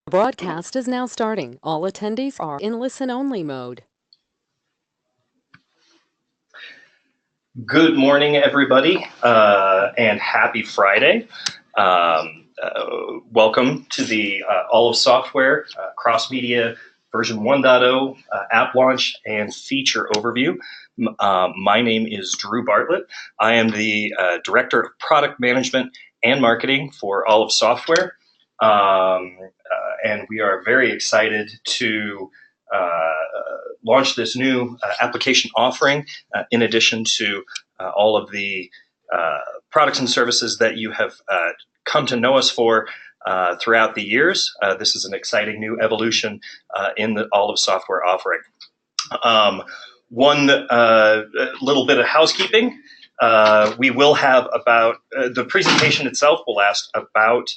Broadcast is now starting. All attendees are in listen-only mode. Good morning, everybody, and happy Friday. Welcome to the Olive Software Cross-Media version 1.0 app launch and feature overview. My name is Drew Bartlett. I am the Director of Product Management and Marketing for Olive Software, and we are very excited to launch this new application offering in addition to all of the products and services that you have come to know us for throughout the years. This is an exciting new evolution in the Olive Software offering. One little bit of housekeeping. We will have about, the presentation itself will last about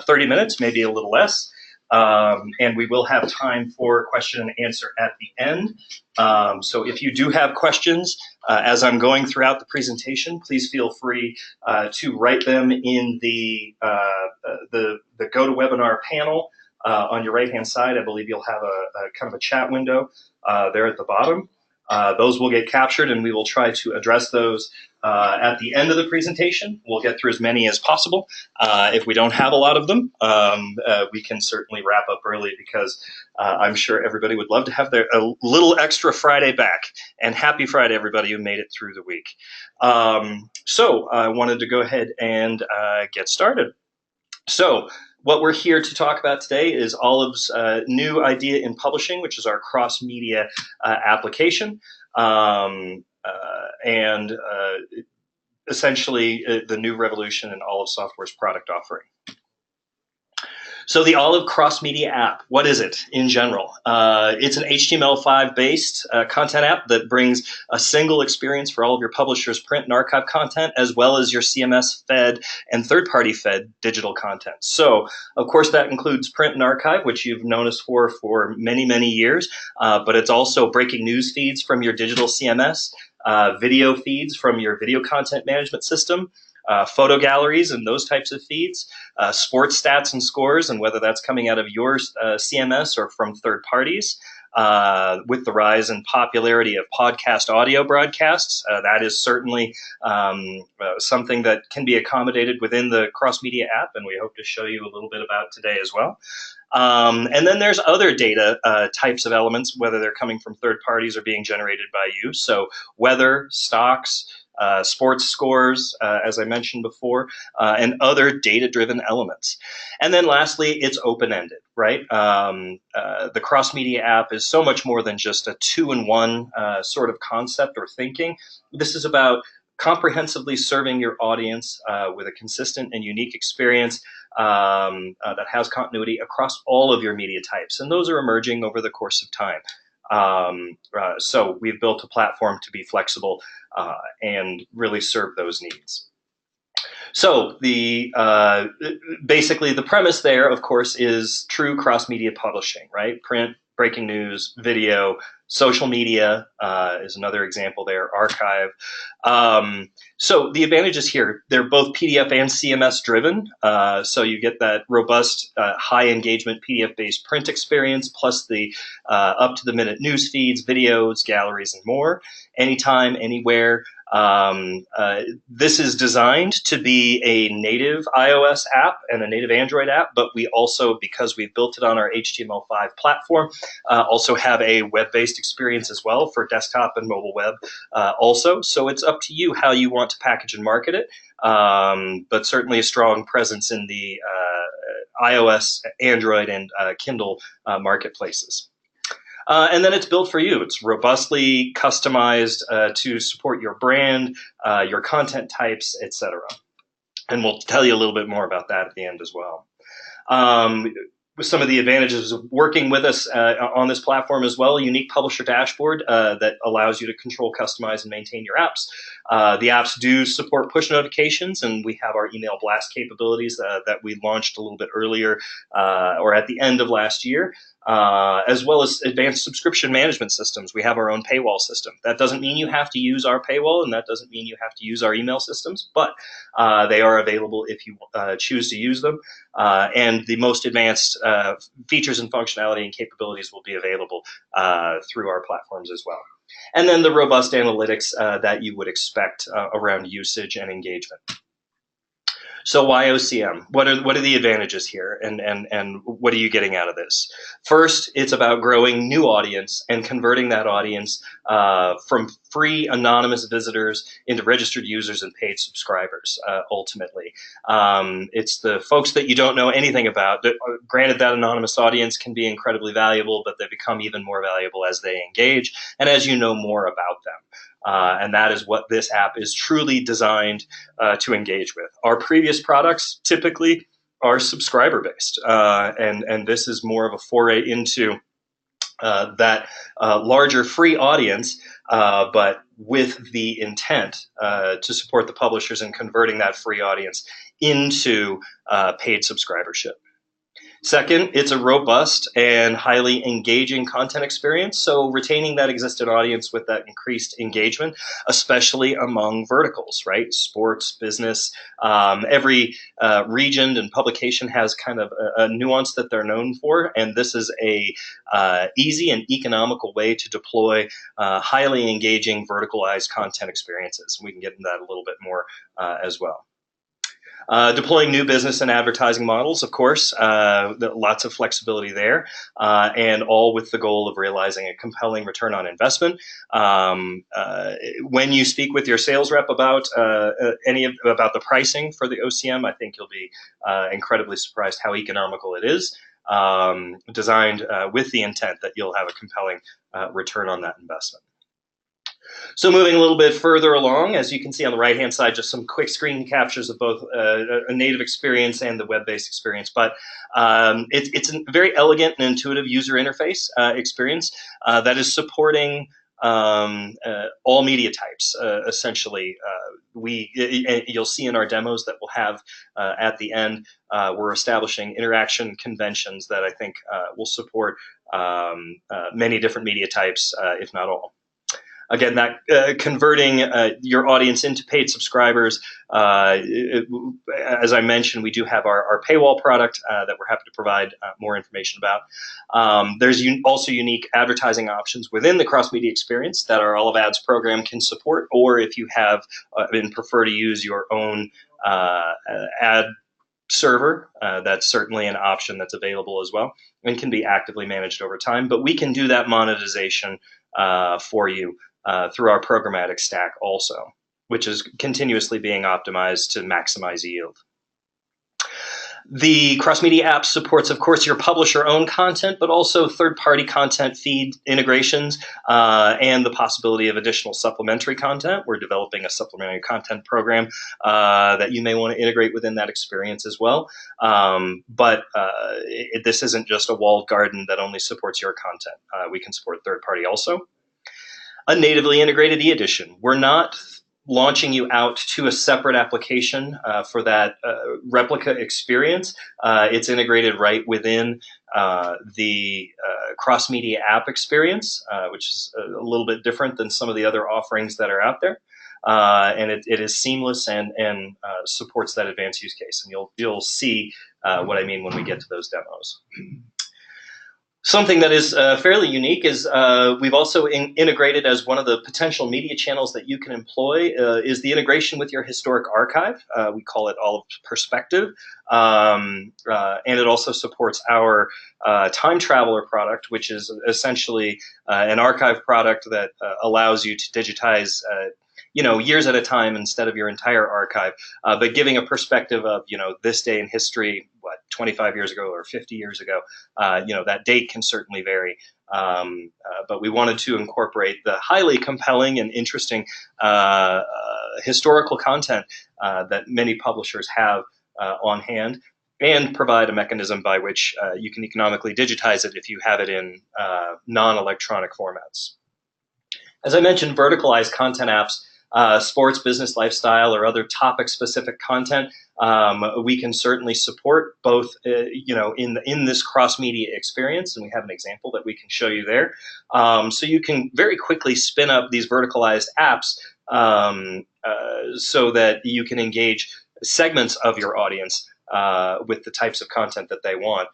30 minutes, maybe a little less. And we will have time for question and answer at the end. So if you do have questions as I'm going throughout the presentation, please feel free to write them in the GoToWebinar panel on your right-hand side. I believe you'll have a kind of a chat window there at the bottom. Those will get captured, and we will try to address those at the end of the presentation. We'll get through as many as possible. If we don't have a lot of them, we can certainly wrap up early because I'm sure everybody would love to have a little extra Friday back. And happy Friday, everybody who made it through the week. So I wanted to go ahead and get started. So what we're here to talk about today is Olive's new idea in publishing, which is our cross-media application, and essentially the new revolution in Olive Software's product offering. So the Olive Cross Media app, what is it in general? It's an HTML5 based content app that brings a single experience for all of your publishers' print and archive content, as well as your CMS fed and third-party fed digital content. So of course that includes print and archive, which you've known us for many, many years, but it's also breaking news feeds from your digital CMS, video feeds from your video content management system, photo galleries and those types of feeds, sports stats and scores, and whether that's coming out of your CMS or from third parties. With the rise and popularity of podcast audio broadcasts, that is certainly something that can be accommodated within the Cross Media app, and we hope to show you a little bit about today as well. And then there's other data types of elements, whether they're coming from third parties or being generated by you. So weather, stocks, sports scores, as I mentioned before, and other data-driven elements. And then lastly, it's open-ended, right? The Cross Media app is so much more than just a two-in-one sort of concept or thinking. This is about comprehensively serving your audience with a consistent and unique experience that has continuity across all of your media types. And those are emerging over the course of time. So we've built a platform to be flexible and really serve those needs. So basically the premise there, of course, is true cross-media publishing, right? Print, breaking news, video, social media is another example there, archive. So the advantages here, they're both PDF and CMS driven. So you get that robust, high engagement PDF-based print experience, plus the up-to-the-minute news feeds, videos, galleries, and more, anytime, anywhere. This is designed to be a native iOS app and a native Android app, but we also, because we've built it on our HTML5 platform, also have a web-based experience as well for desktop and mobile web also. So it's up to you how you want to package and market it, but certainly a strong presence in the iOS, Android, and Kindle marketplaces. And then it's built for you. It's robustly customized to support your brand, your content types, etc. And we'll tell you a little bit more about that at the end as well. With some of the advantages of working with us on this platform as well, a unique publisher dashboard that allows you to control, customize, and maintain your apps. The apps do support push notifications, and we have our email blast capabilities that we launched a little bit earlier or at the end of last year. As well as advanced subscription management systems. We have our own paywall system. That doesn't mean you have to use our paywall, and that doesn't mean you have to use our email systems, but they are available if you choose to use them. And the most advanced features and functionality and capabilities will be available through our platforms as well. And then the robust analytics that you would expect around usage and engagement. So why OCM? What are the advantages here, and what are you getting out of this? First, it's about growing new audience and converting that audience from free anonymous visitors into registered users and paid subscribers. Ultimately, it's the folks that you don't know anything about. Granted, that anonymous audience can be incredibly valuable, but they become even more valuable as they engage and as you know more about them. And that is what this app is truly designed to engage with. Our previous products typically are subscriber based, and this is more of a foray into that larger free audience, but with the intent to support the publishers in converting that free audience into paid subscribership. Second, it's a robust and highly engaging content experience, so retaining that existing audience with that increased engagement, especially among verticals, right? Sports, business, every region and publication has kind of a nuance that they're known for, and this is a easy and economical way to deploy highly engaging verticalized content experiences. We can get into that a little bit more as well. Deploying new business and advertising models, of course, lots of flexibility there, and all with the goal of realizing a compelling return on investment. When you speak with your sales rep about about the pricing for the OCM, I think you'll be incredibly surprised how economical it is, designed with the intent that you'll have a compelling return on that investment. So moving a little bit further along, as you can see on the right-hand side, just some quick screen captures of both a native experience and the web-based experience. But it's a very elegant and intuitive user interface experience that is supporting all media types, essentially. You'll see in our demos that we'll have at the end, we're establishing interaction conventions that I think will support many different media types, if not all. Again, that converting your audience into paid subscribers, as I mentioned, we do have our paywall product that we're happy to provide more information about. There's also unique advertising options within the cross-media experience that our All of Ads program can support, or if you have and prefer to use your own ad server, that's certainly an option that's available as well and can be actively managed over time. But we can do that monetization for you through our programmatic stack also, which is continuously being optimized to maximize yield. The cross-media app supports, of course, your publisher-owned content, but also third-party content feed integrations and the possibility of additional supplementary content. We're developing a supplementary content program that you may want to integrate within that experience as well. But this isn't just a walled garden that only supports your content. We can support third-party also. A natively integrated e-edition. We're not launching you out to a separate application for that replica experience. It's integrated right within the cross-media app experience, which is a little bit different than some of the other offerings that are out there. And it is seamless and supports that advanced use case. And you'll see what I mean when we get to those demos. Something that is fairly unique is we've also integrated as one of the potential media channels that you can employ is the integration with your historic archive. We call it All of Perspective. And it also supports our Time Traveler product, which is essentially an archive product that allows you to digitize years at a time instead of your entire archive, but giving a perspective of, this day in history, 25 years ago or 50 years ago, that date can certainly vary. But we wanted to incorporate the highly compelling and interesting historical content that many publishers have on hand, and provide a mechanism by which you can economically digitize it if you have it in non-electronic formats. As I mentioned, verticalized content apps, sports, business, lifestyle, or other topic-specific content, we can certainly support both, in this cross-media experience, and we have an example that we can show you there. So you can very quickly spin up these verticalized apps so that you can engage segments of your audience with the types of content that they want.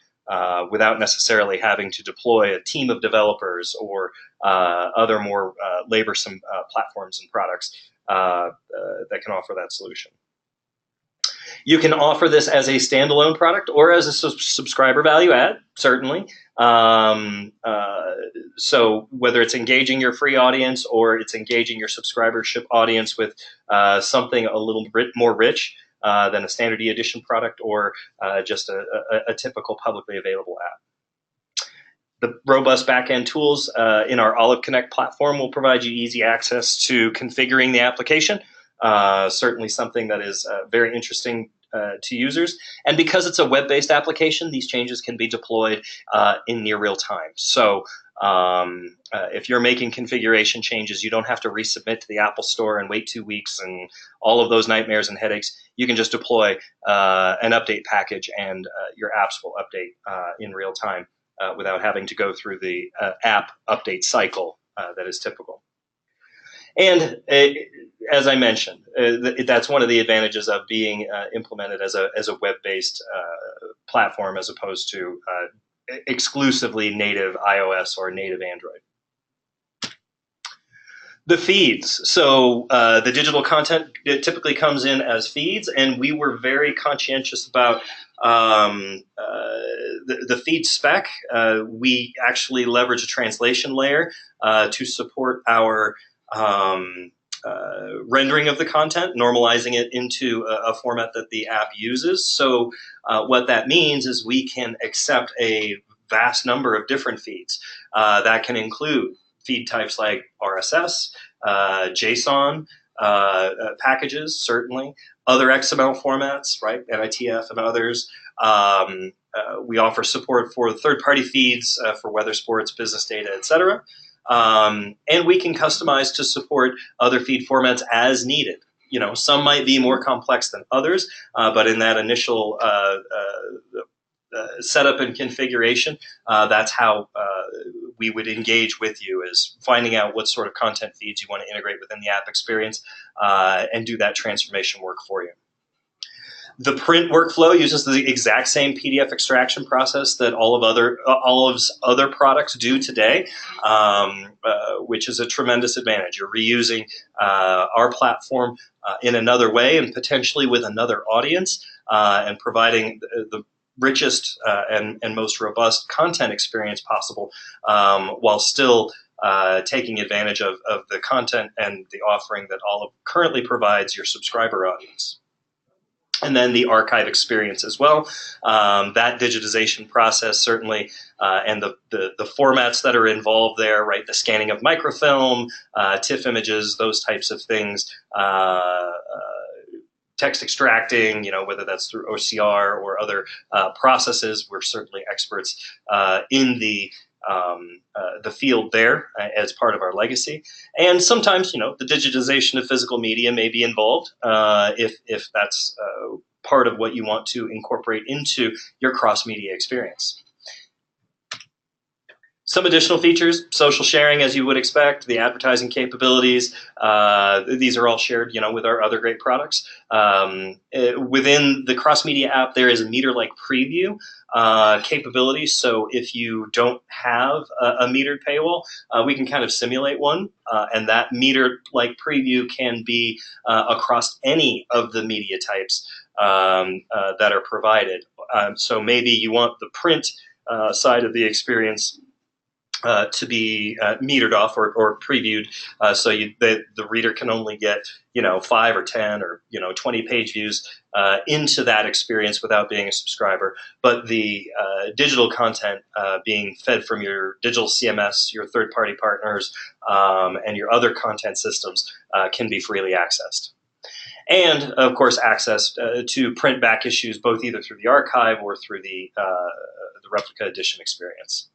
without necessarily having to deploy a team of developers or other more laborsome platforms and products that can offer that solution. You can offer this as a standalone product or as a subscriber value add, certainly. So whether it's engaging your free audience or it's engaging your subscribership audience with something a little bit more rich than a standard e-edition product or just a typical publicly available app. The robust backend tools in our Olive Connect platform will provide you easy access to configuring the application. Certainly something that is very interesting to users. And because it's a web-based application, these changes can be deployed in near real time. So if you're making configuration changes, you don't have to resubmit to the Apple Store and wait 2 weeks and all of those nightmares and headaches. You can just deploy an update package and your apps will update in real time without having to go through the app update cycle that is typical. And as I mentioned, that's one of the advantages of being implemented as a web-based platform as opposed to exclusively native iOS or native Android. The feeds. So the digital content, it typically comes in as feeds, and we were very conscientious about the feed spec. We actually leverage a translation layer to support our rendering of the content, normalizing it into a format that the app uses. So what that means is we can accept a vast number of different feeds. That can include feed types like RSS, JSON packages, certainly, other XML formats, right, NITF and others. We offer support for third-party feeds for weather, sports, business data, etc. And we can customize to support other feed formats as needed. You know, some might be more complex than others, but in that initial setup and configuration, that's how we would engage with you, is finding out what sort of content feeds you want to integrate within the app experience and do that transformation work for you. The print workflow uses the exact same PDF extraction process that all of Olive's other products do today, which is a tremendous advantage. You're reusing our platform in another way and potentially with another audience and providing the richest and most robust content experience possible while still taking advantage of the content and the offering that Olive currently provides your subscriber audience. And then the archive experience as well. That digitization process certainly, and the formats that are involved there, right? The scanning of microfilm, TIFF images, those types of things, text extracting, you know, whether that's through OCR or other processes. We're certainly experts in the field there as part of our legacy. And sometimes, you know, the digitization of physical media may be involved if that's part of what you want to incorporate into your cross-media experience. Some additional features: social sharing, as you would expect, the advertising capabilities. These are all shared, you know, with our other great products. Within the cross-media app, there is a meter-like preview capability. So if you don't have a metered paywall, we can kind of simulate one, and that meter-like preview can be across any of the media types that are provided. So maybe you want the print side of the experience to be metered off or previewed, so the reader can only get, you know, 5 or 10 or, you know, 20 page views into that experience without being a subscriber. But the digital content being fed from your digital CMS, your third-party partners, and your other content systems can be freely accessed. And of course, access to print back issues, both either through the archive or through the replica edition experience.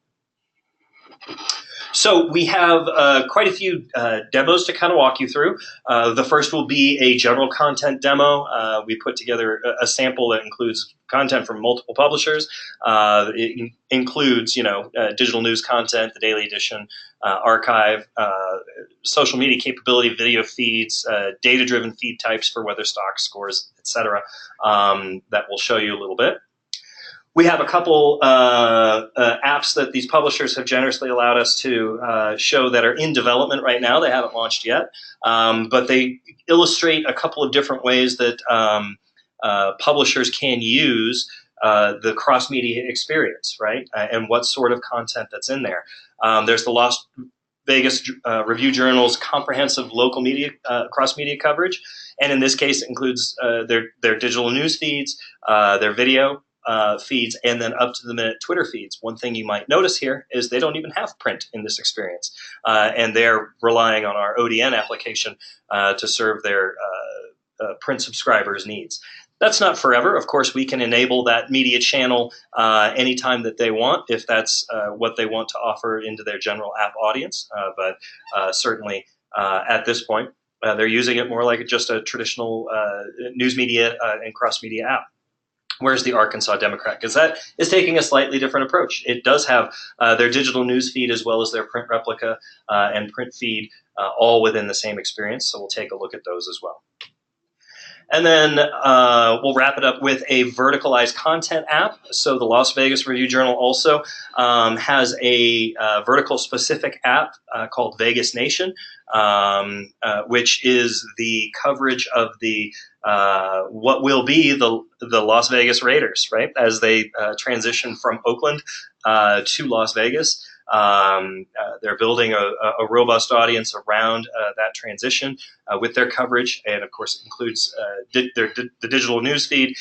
So we have quite a few demos to kind of walk you through. The first will be a general content demo. We put together a sample that includes content from multiple publishers. It includes, you know, digital news content, the daily edition, archive, social media capability, video feeds, data-driven feed types for weather, stock, scores, etc. That will show you a little bit. We have a couple apps that these publishers have generously allowed us to show that are in development right now. They haven't launched yet, but they illustrate a couple of different ways that publishers can use the cross-media experience, right? And what sort of content that's in there. There's the Las Vegas Review Journal's comprehensive local media, cross-media coverage, and in this case, it includes their digital news feeds, their video feeds, and then up-to-the-minute Twitter feeds. One thing you might notice here is they don't even have print in this experience, and they're relying on our ODN application to serve their print subscribers' needs. That's not forever. Of course, we can enable that media channel anytime that they want, if that's what they want to offer into their general app audience. But certainly at this point, they're using it more like just a traditional news media and cross-media app. Where's the Arkansas Democrat? Because that is taking a slightly different approach. It does have their digital news feed as well as their print replica and print feed all within the same experience. So we'll take a look at those as well. And then we'll wrap it up with a verticalized content app. So the Las Vegas Review Journal also has a vertical specific app called Vegas Nation, which is the coverage of the what will be the Las Vegas Raiders, right? As they transition from Oakland to Las Vegas. They're building a robust audience around that transition with their coverage, and of course it includes the digital news feed,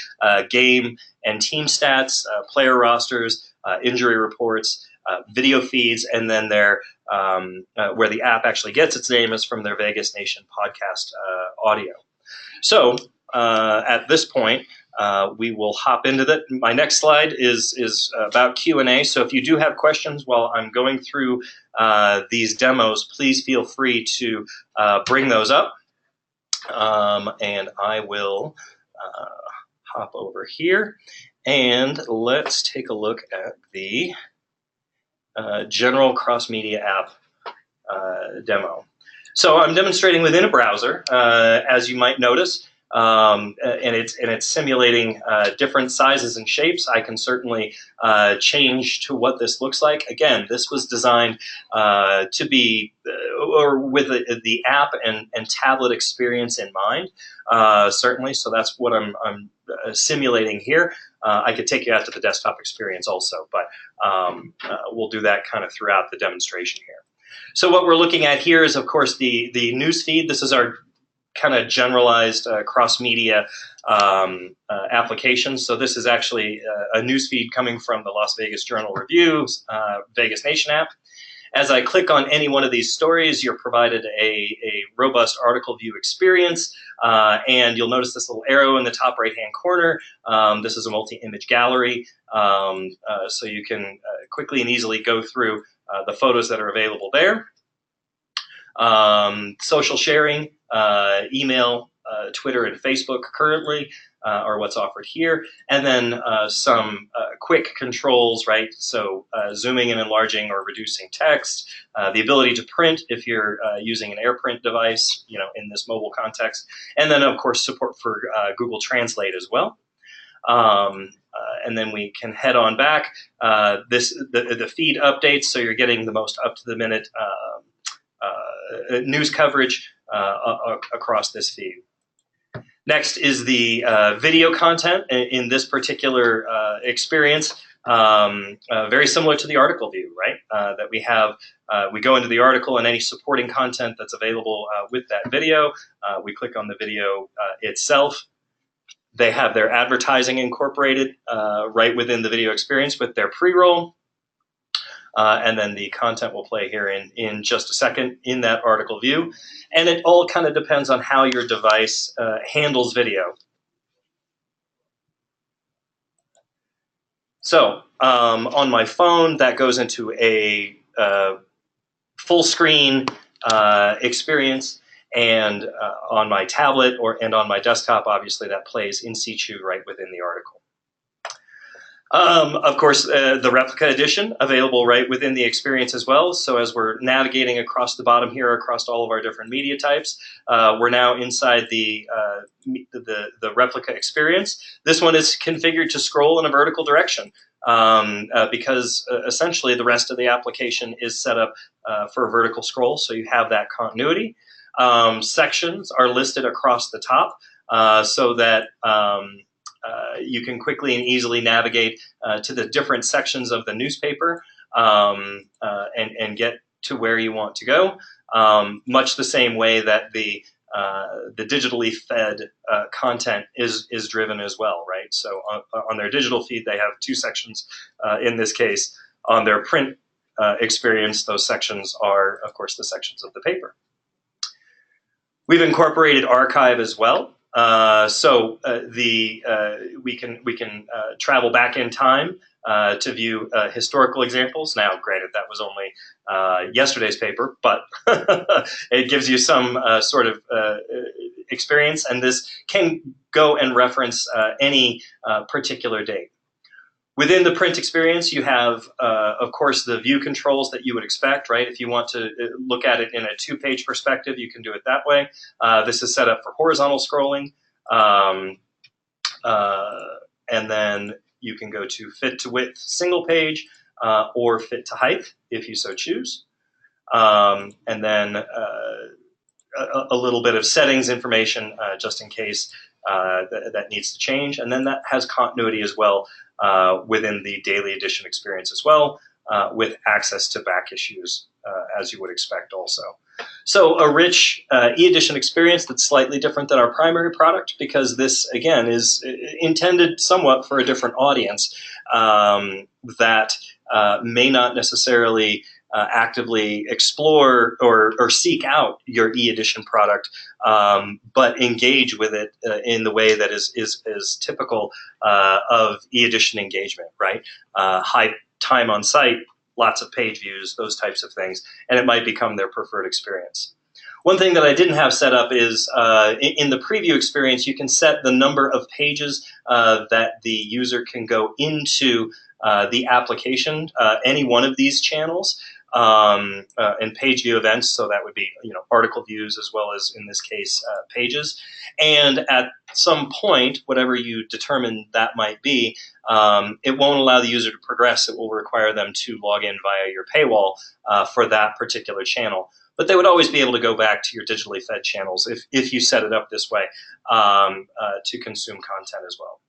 game and team stats, player rosters, injury reports, video feeds, and then their where the app actually gets its name is from their Vegas Nation podcast audio. So at this point, we will hop into that. My next slide is about Q&A. So if you do have questions while I'm going through these demos, please feel free to bring those up. And I will hop over here. And let's take a look at the general cross-media app demo. So I'm demonstrating within a browser, as you might notice. And it's simulating different sizes and shapes. I can certainly change to what this looks like. Again, this was designed to be or with the app and tablet experience in mind, certainly. So that's what I'm simulating here. I could take you out to the desktop experience also, but we'll do that kind of throughout the demonstration here. So what we're looking at here is, of course, the news feed. This is our kind of generalized cross-media application. So this is actually a news feed coming from the Las Vegas Journal Review, Vegas Nation app. As I click on any one of these stories, you're provided a robust article view experience, and you'll notice this little arrow in the top right-hand corner. This is a multi-image gallery, so you can quickly and easily go through the photos that are available there. Social sharing, email, Twitter, and Facebook currently are what's offered here. And then some quick controls, right? So zooming and enlarging or reducing text, the ability to print if you're using an AirPrint device, you know, in this mobile context. And then, of course, support for Google Translate as well. And then we can head on back. The feed updates, so you're getting the most up-to-the-minute news coverage across this feed. Next is the video content in this particular experience, very similar to the article view, right? That we have, we go into the article and any supporting content that's available with that video. We click on the video itself. They have their advertising incorporated right within the video experience with their pre-roll. And then the content will play here in just a second in that article view. And it all kind of depends on how your device handles video. So on my phone, that goes into a full screen experience. And on my tablet and on my desktop, obviously that plays in situ right within the article. Of course, the replica edition available right within the experience as well. So as we're navigating across the bottom here, across all of our different media types, we're now inside the replica experience. This one is configured to scroll in a vertical direction because essentially the rest of the application is set up for a vertical scroll, so you have that continuity. Sections are listed across the top so that you can quickly and easily navigate to the different sections of the newspaper and get to where you want to go, much the same way that the digitally fed content is driven as well, right? So on their digital feed, they have two sections in this case. On their print experience, those sections are, of course, the sections of the paper. We've incorporated archive as well. We can travel back in time to view historical examples. Now, granted, that was only yesterday's paper, but it gives you some sort of experience, and this can go and reference any particular date. Within the print experience, you have, of course, the view controls that you would expect, right? If you want to look at it in a two-page perspective, you can do it that way. This is set up for horizontal scrolling. And then you can go to fit to width single page or fit to height if you so choose. And then a little bit of settings information just in case that needs to change. And then that has continuity as well within the daily edition experience as well, with access to back issues as you would expect also. So a rich e-edition experience that's slightly different than our primary product, because this, again, is intended somewhat for a different audience that may not necessarily actively explore or seek out your e-edition product, but engage with it in the way that is typical of e-edition engagement, right? High time on site, lots of page views, those types of things, and it might become their preferred experience. One thing that I didn't have set up is in the preview experience, you can set the number of pages that the user can go into the application, any one of these channels, and page view events. So that would be, article views as well as, in this case, pages. And at some point, whatever you determine that might be, it won't allow the user to progress. It will require them to log in via your paywall for that particular channel. But they would always be able to go back to your digitally fed channels if you set it up this way to consume content as well.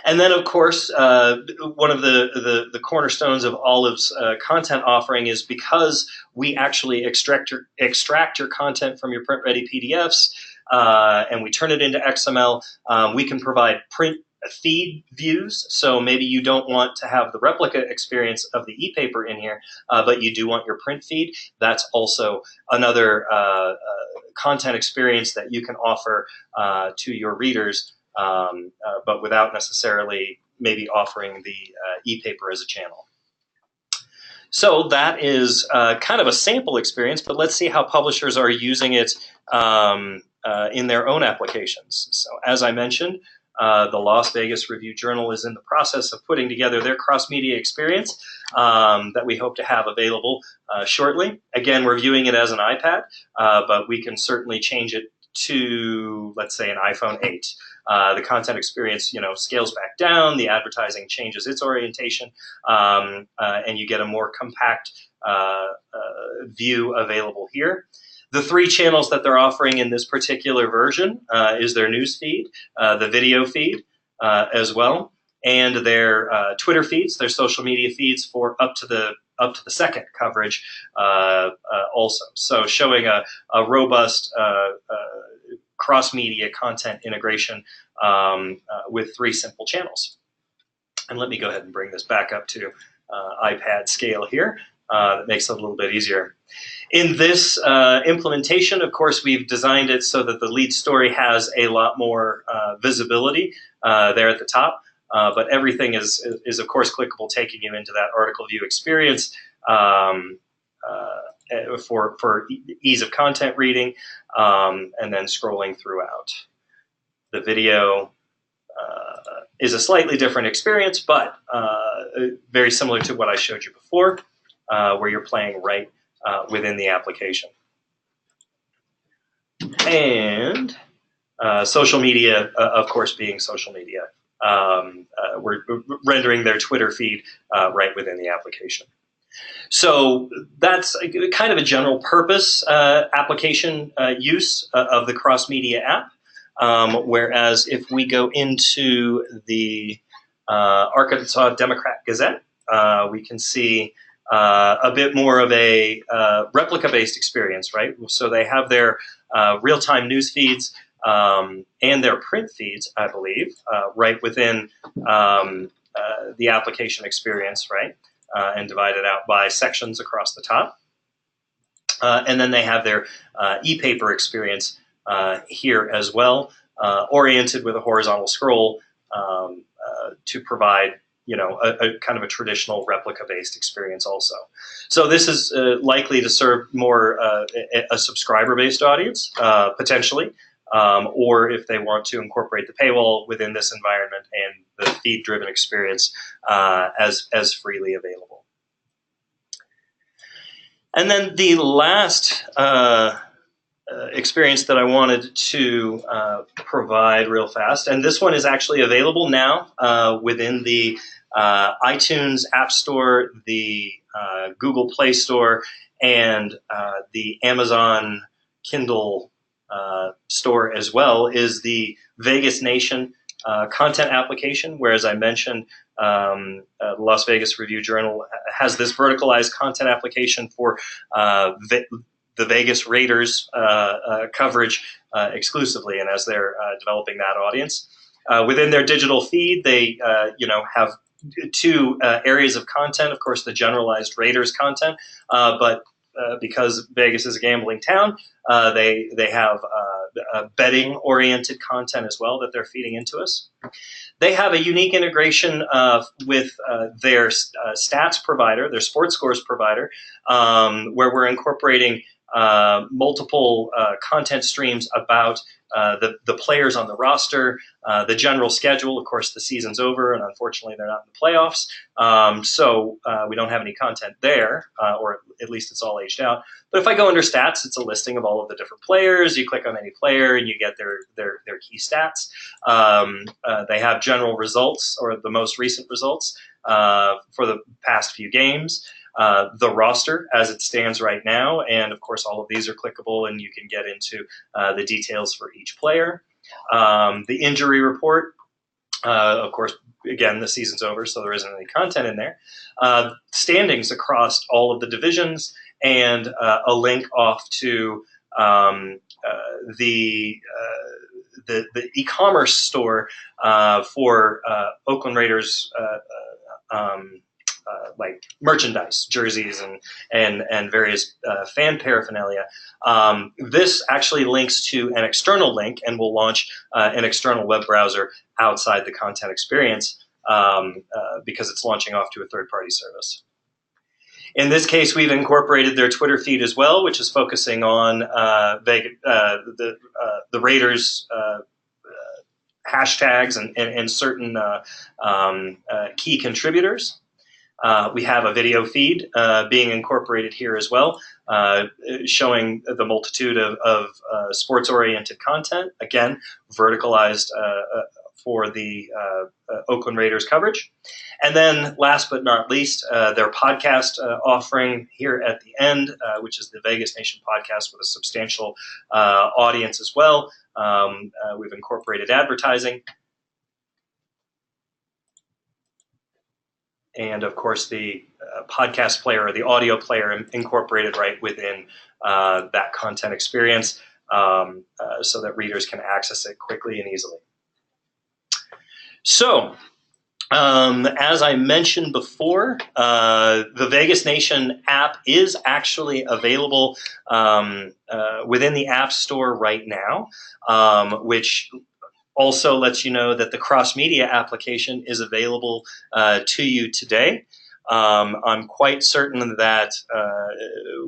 And then, of course, one of the cornerstones of Olive's content offering is because we actually extract your content from your print-ready PDFs and we turn it into XML, we can provide print feed views. So maybe you don't want to have the replica experience of the e-paper in here, but you do want your print feed. That's also another content experience that you can offer to your readers, but without necessarily maybe offering the e-paper as a channel. So that is kind of a sample experience, but let's see how publishers are using it in their own applications. So as I mentioned, the Las Vegas Review-Journal is in the process of putting together their cross-media experience that we hope to have available shortly. Again, we're viewing it as an iPad, but we can certainly change it to, let's say, an iPhone 8. The content experience, scales back down, the advertising changes its orientation, and you get a more compact view available here. The three channels that they're offering in this particular version is their news feed, the video feed as well, and their Twitter feeds, their social media feeds for up to the second coverage also. So showing a robust cross-media content integration with three simple channels. And let me go ahead and bring this back up to iPad scale here. That makes it a little bit easier. In this implementation, of course, we've designed it so that the lead story has a lot more visibility there at the top, but everything is of course clickable, taking you into that article view experience for ease of content reading, and then scrolling throughout. The video is a slightly different experience, but very similar to what I showed you before, where you're playing right within the application. And social media, of course, being social media. We're rendering their Twitter feed right within the application. So that's kind of a general purpose application use of the Cross Media app. Whereas if we go into the Arkansas Democrat-Gazette, we can see a bit more of a replica-based experience, right? So they have their real-time news feeds and their print feeds, I believe, right within the application experience, right? And divided out by sections across the top. And then they have their e-paper experience here as well, oriented with a horizontal scroll to provide, you know, a kind of a traditional replica-based experience also. So this is likely to serve more a subscriber-based audience, potentially, or if they want to incorporate the paywall within this environment and the feed-driven experience as freely available. And then the last experience that I wanted to provide real fast, and this one is actually available now within the iTunes App Store, the Google Play Store, and the Amazon Kindle store as well, is the Vegas Nation content application, where, as I mentioned, the Las Vegas Review-Journal has this verticalized content application for the Vegas Raiders coverage exclusively, and as they're developing that audience. Within their digital feed, they have two areas of content. Of course, the generalized Raiders content, but because Vegas is a gambling town, they have betting-oriented content as well that they're feeding into us. They have a unique integration with their stats provider, their sports scores provider, where we're incorporating multiple content streams about the players on the roster, the general schedule. Of course, the season's over, and unfortunately, they're not in the playoffs, so we don't have any content there, or at least it's all aged out. But if I go under stats, it's a listing of all of the different players. You click on any player, and you get their key stats. They have general results, or the most recent results for the past few games. The roster as it stands right now, and of course all of these are clickable, and you can get into the details for each player. The injury report, of course, again, the season's over, so there isn't any content in there. Standings across all of the divisions, and a link off to the e-commerce store for Oakland Raiders like merchandise, jerseys, and various fan paraphernalia. This actually links to an external link and will launch an external web browser outside the content experience because it's launching off to a third-party service. In this case, we've incorporated their Twitter feed as well, which is focusing on the Raiders' hashtags and certain key contributors. We have a video feed being incorporated here as well, showing the multitude of sports-oriented content, again, verticalized for the Oakland Raiders coverage. And then last but not least, their podcast offering here at the end, which is the Vegas Nation podcast with a substantial audience as well. We've incorporated advertising. And of course, the podcast player or the audio player incorporated right within that content experience so that readers can access it quickly and easily. So, as I mentioned before, the Vegas Nation app is actually available within the App Store right now, which also lets you know that the Cross Media application is available to you today. I'm quite certain that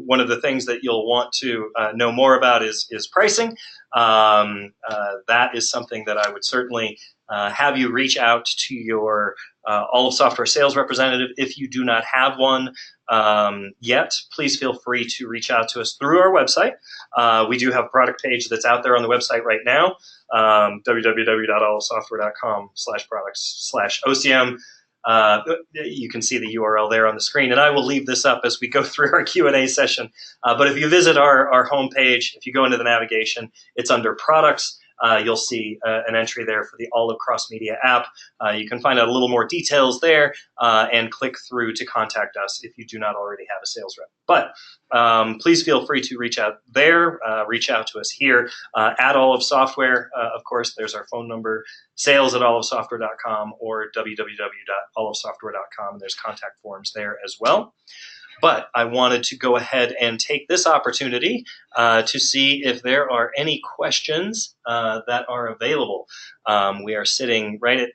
one of the things that you'll want to know more about is pricing. That is something that I would certainly have you reach out to your All of Software sales representative. If you do not have one yet, please feel free to reach out to us through our website. We do have a product page that's out there on the website right now, www.allofsoftware.com/products/OCM. You can see the URL there on the screen, and I will leave this up as we go through our Q&A session. But if you visit our homepage, if you go into the navigation, it's under products. You'll see an entry there for the Olive Cross Media app. You can find out a little more details there and click through to contact us if you do not already have a sales rep. But please feel free to reach out there, reach out to us here at Olive Software. Of course, there's our phone number, sales@olivsoftware.com or www.olivesoftware.com. There's contact forms there as well. But I wanted to go ahead and take this opportunity to see if there are any questions that are available. We are sitting right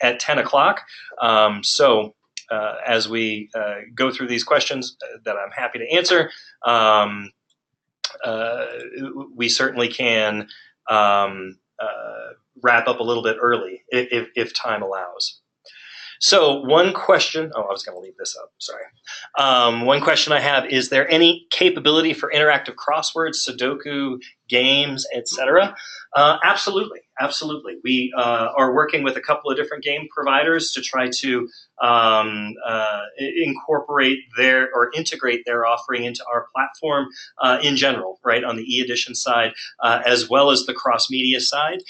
at 10 o'clock. So as we go through these questions that I'm happy to answer, we certainly can wrap up a little bit early if time allows. So one question, I was going to leave this up, sorry. One question I have, is there any capability for interactive crosswords, Sudoku, games, etc.? Absolutely, absolutely. We are working with a couple of different game providers to try to incorporate or integrate their offering into our platform in general, right, on the e-edition side, as well as the cross-media side.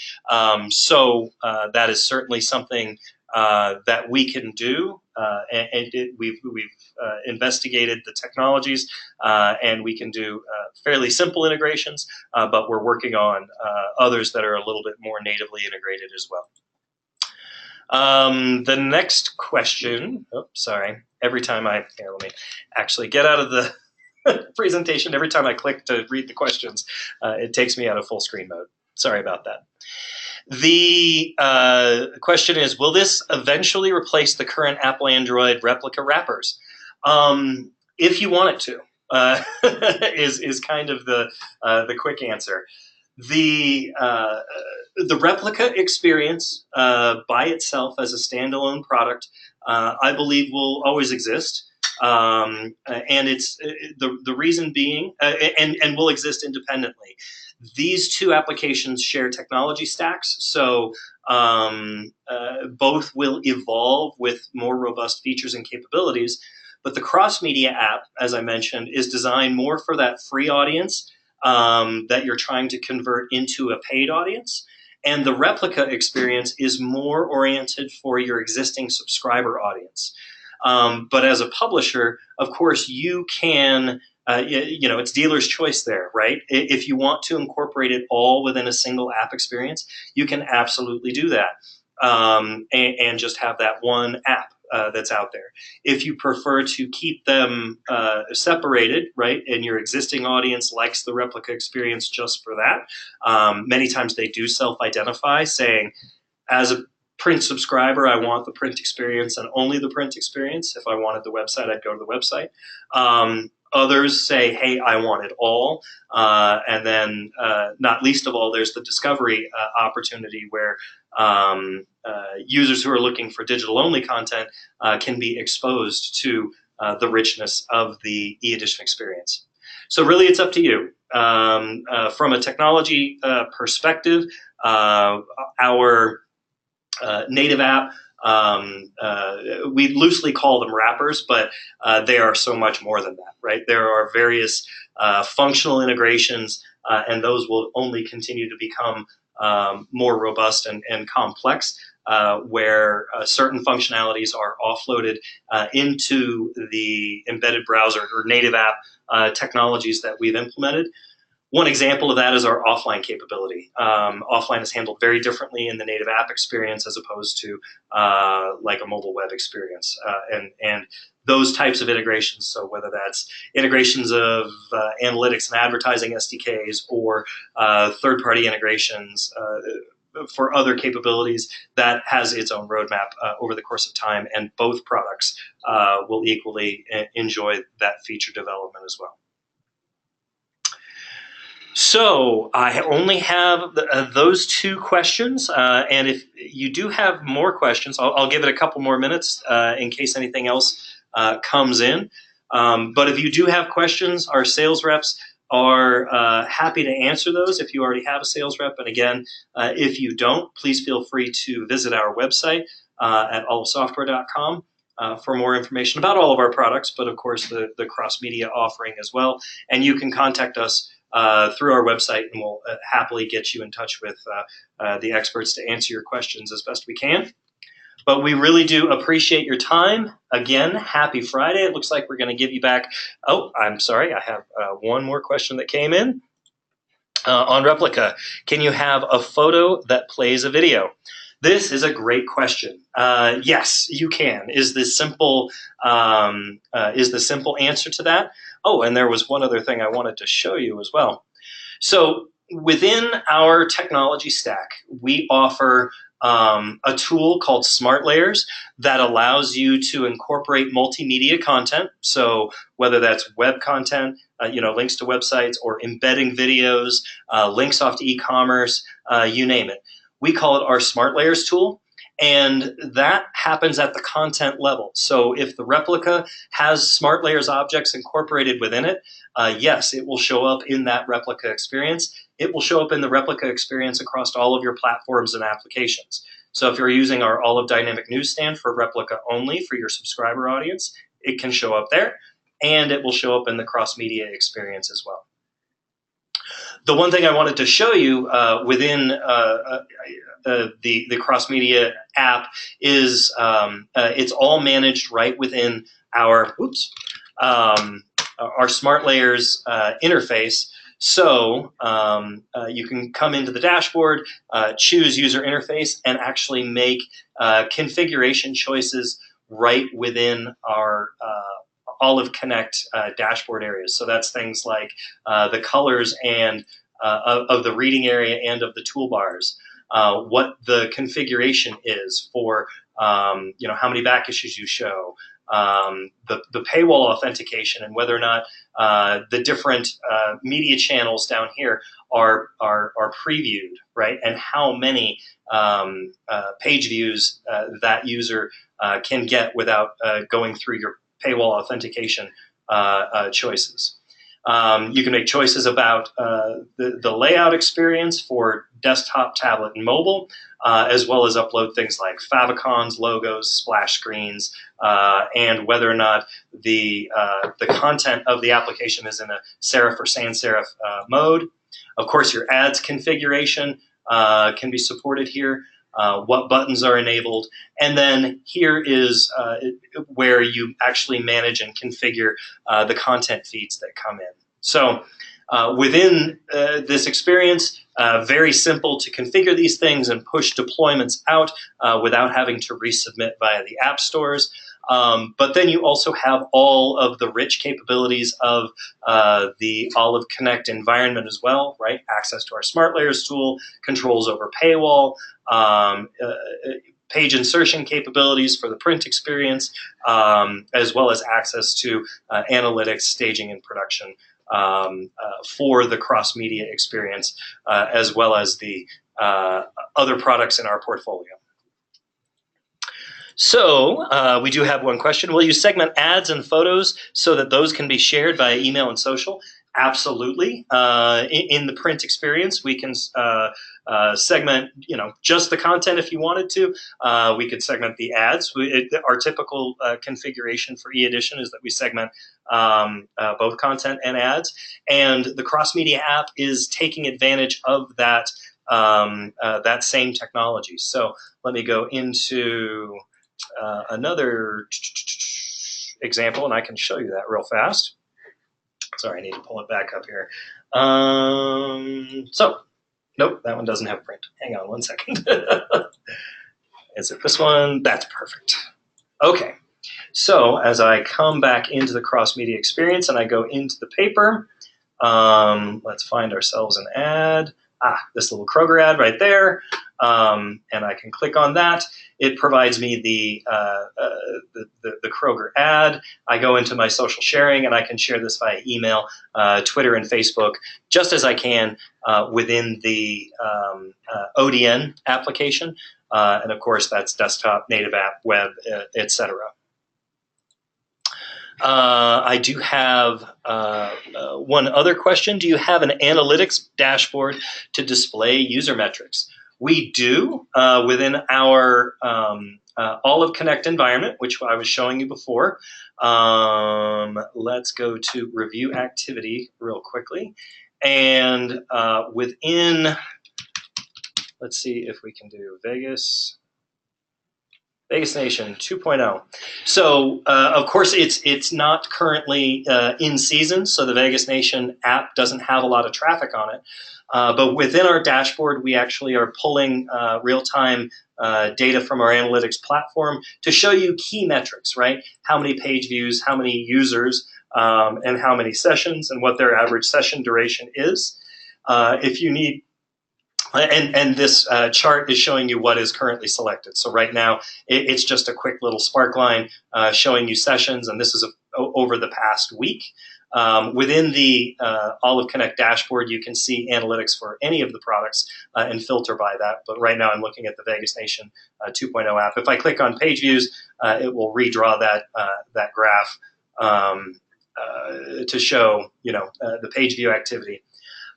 So that is certainly something that we can do, and we've investigated the technologies, and we can do fairly simple integrations, but we're working on others that are a little bit more natively integrated as well. The next question, every time let me actually get out of the presentation. Every time I click to read the questions, it takes me out of full screen mode. Sorry about that. The question is, will this eventually replace the current Apple Android replica wrappers? If you want it to, is kind of the quick answer. The replica experience by itself as a standalone product, I believe, will always exist. And it's the reason being, and will exist independently. These two applications share technology stacks, so both will evolve with more robust features and capabilities. But the cross-media app, as I mentioned, is designed more for that free audience that you're trying to convert into a paid audience. And the replica experience is more oriented for your existing subscriber audience. But as a publisher, of course, you can, it's dealer's choice there, right? If you want to incorporate it all within a single app experience, you can absolutely do that and just have that one app that's out there. If you prefer to keep them separated, right, and your existing audience likes the replica experience just for that, many times they do self-identify saying, as a print subscriber, I want the print experience and only the print experience. If I wanted the website, I'd go to the website. Others say, hey, I want it all. And then not least of all, there's the discovery opportunity where users who are looking for digital-only content can be exposed to the richness of the e-edition experience. So really, it's up to you. From a technology perspective, our native app, we loosely call them wrappers, but they are so much more than that, right? There are various functional integrations, and those will only continue to become more robust and complex, where certain functionalities are offloaded into the embedded browser or native app technologies that we've implemented. One example of that is our offline capability. Offline is handled very differently in the native app experience as opposed to like a mobile web experience. And those types of integrations, so whether that's integrations of analytics and advertising SDKs or third-party integrations, for other capabilities that has its own roadmap over the course of time, and both products will equally enjoy that feature development as well. So I only have those two questions, and if you do have more questions, I'll give it a couple more minutes in case anything else comes in. But if you do have questions, our sales reps are happy to answer those if you already have a sales rep. And again, if you don't, please feel free to visit our website at allofsoftware.com for more information about all of our products, but of course the cross-media offering as well. And you can contact us through our website, and we'll happily get you in touch with the experts to answer your questions as best we can. But we really do appreciate your time. Again, happy Friday. It looks like we're going to give you back. Oh, I'm sorry. I have one more question that came in on Replica. Can you have a photo that plays a video? This is a great question. Yes, you can. Is the simple answer to that? Oh, and there was one other thing I wanted to show you as well. So within our technology stack, we offer a tool called Smart Layers that allows you to incorporate multimedia content. So whether that's web content, links to websites, or embedding videos, links off to e-commerce, you name it. We call it our Smart Layers tool. And that happens at the content level. So if the replica has Smart Layers objects incorporated within it, yes, it will show up in that replica experience. It will show up in the replica experience across all of your platforms and applications. So if you're using our Olive Dynamic Newsstand for replica only for your subscriber audience, it can show up there, and it will show up in the cross-media experience as well. The one thing I wanted to show you within the cross-media app is it's all managed right within our Smart Layers interface. So you can come into the dashboard, choose user interface, and actually make configuration choices right within our Olive Connect dashboard areas. So that's things like the colors and of the reading area and of the toolbars, what the configuration is for how many back issues you show, the paywall authentication, and whether or not the different media channels down here are previewed, right? And how many page views that user can get without going through your paywall authentication choices. You can make choices about the layout experience for desktop, tablet, and mobile, as well as upload things like favicons, logos, splash screens, and whether or not the content of the application is in a serif or sans serif mode. Of course, your ads configuration can be supported here. What buttons are enabled, and then here is where you actually manage and configure the content feeds that come in. So within this experience, very simple to configure these things and push deployments out without having to resubmit via the app stores. But then you also have all of the rich capabilities of the Olive Connect environment as well, right? Access to our Smart Layers tool, controls over paywall, page insertion capabilities for the print experience, as well as access to analytics, staging, and production for the cross-media experience, as well as the other products in our portfolio. So we do have one question. Will you segment ads and photos so that those can be shared via email and social? Absolutely. In the print experience, we can segment, just the content if you wanted to. We could segment the ads. Our typical configuration for e-edition is that we segment both content and ads. And the cross-media app is taking advantage of that that same technology. So let me go into another example, and I can show you that real fast. Sorry, I need to pull it back up here. So, nope, that one doesn't have print. Hang on one second. Is it this one? That's perfect. Okay, so as I come back into the cross-media experience and I go into the paper, let's find ourselves an ad. this little Kroger ad right there, and I can click on that. It provides me the Kroger ad. I go into my social sharing, and I can share this via email, Twitter, and Facebook, just as I can within the ODN application. And of course, that's desktop, native app, web, etc. I do have one other question. Do you have an analytics dashboard to display user metrics? We do within our Olive Connect environment, which I was showing you before. Let's go to review activity real quickly. And within, let's see if we can do Vegas Nation 2.0. So, of course, it's not currently in season, so the Vegas Nation app doesn't have a lot of traffic on it. But within our dashboard, we actually are pulling real-time data from our analytics platform to show you key metrics, right? How many page views, how many users, and how many sessions, and what their average session duration is. If you need and this chart is showing you what is currently selected. So right now, it's just a quick little sparkline showing you sessions, and this is over the past week. Within the Olive Connect dashboard, you can see analytics for any of the products and filter by that. But right now, I'm looking at the Vegas Nation 2.0 app. If I click on page views, it will redraw that graph to show the page view activity.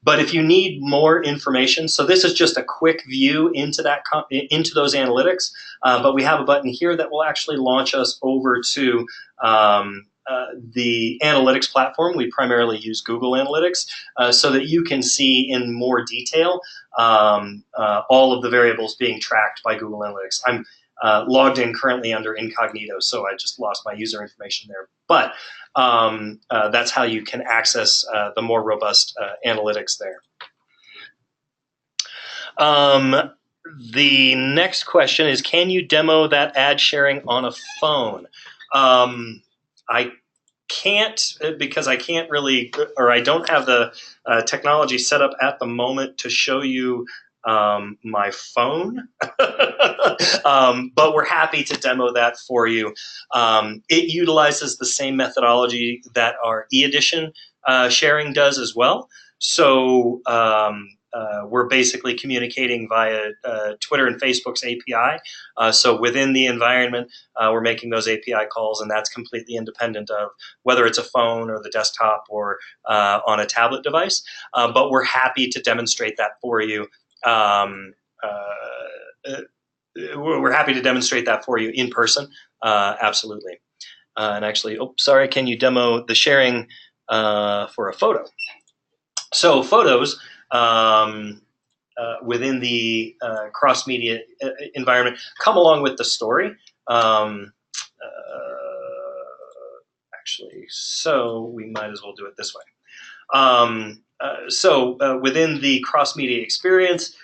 But if you need more information, so this is just a quick view into those analytics, but we have a button here that will actually launch us over to the analytics platform. We primarily use Google Analytics so that you can see in more detail all of the variables being tracked by Google Analytics. I'm logged in currently under incognito, so I just lost my user information there. But that's how you can access the more robust analytics there. The next question is, can you demo that ad sharing on a phone? I can't, because I can't really, or I don't have the technology set up at the moment to show you my phone, but we're happy to demo that for you. It utilizes the same methodology that our e-edition sharing does as well. So we're basically communicating via Twitter and Facebook's API. So within the environment, we're making those API calls, and that's completely independent of whether it's a phone or the desktop or on a tablet device. But we're happy to demonstrate that for you. We're happy to demonstrate that for you in person, absolutely. And actually, sorry, can you demo the sharing for a photo? So photos within the cross-media environment come along with the story. Actually, so we might as well do it this way. So within the cross-media experience,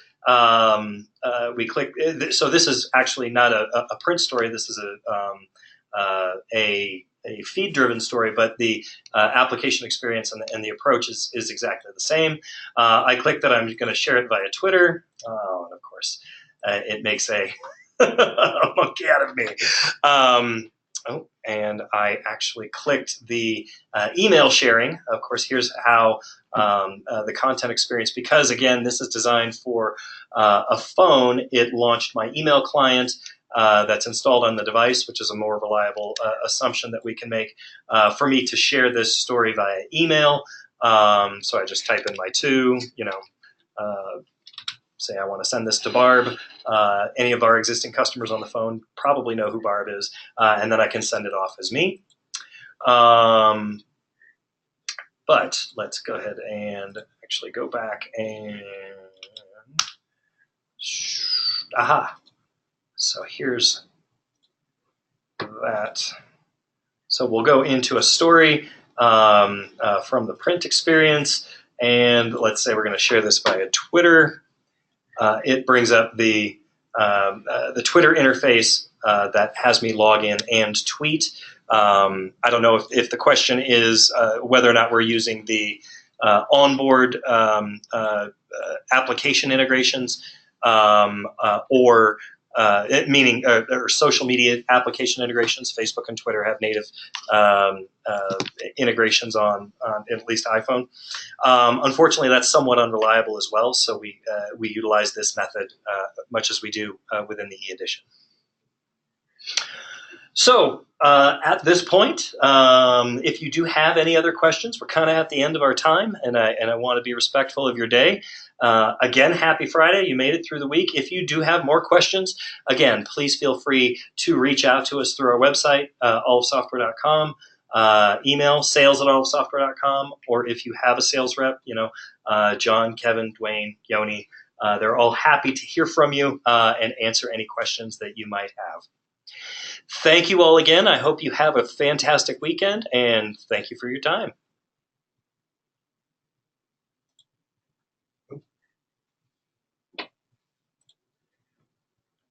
we click. So this is actually not a print story. This is a feed-driven story, but the application experience and the approach is exactly the same. I click that I'm going to share it via Twitter. And of course, it makes a monkey out of me. And I actually clicked the email sharing. Of course, here's how the content experience, because again, this is designed for a phone. It launched my email client that's installed on the device, which is a more reliable assumption that we can make for me to share this story via email. So I just type in my say I want to send this to Barb. Any of our existing customers on the phone probably know who Barb is, and then I can send it off as me. But let's go ahead and actually go back and, so here's that. So we'll go into a story from the print experience, and let's say we're going to share this via Twitter. It brings up the Twitter interface that has me log in and tweet. I don't know if the question is whether or not we're using the onboard application integrations, or meaning or social media application integrations. Facebook and Twitter have native integrations on at least iPhone. Unfortunately, that's somewhat unreliable as well, so we utilize this method much as we do within the e-edition. So at this point, if you do have any other questions, we're kind of at the end of our time, and I want to be respectful of your day. Again, happy Friday. You made it through the week. If you do have more questions, again, please feel free to reach out to us through our website, allofsoftware.com, email sales@allofsoftware.com, or if you have a sales rep, John, Kevin, Dwayne, Yoni, they're all happy to hear from you and answer any questions that you might have. Thank you all again. I hope you have a fantastic weekend, and thank you for your time.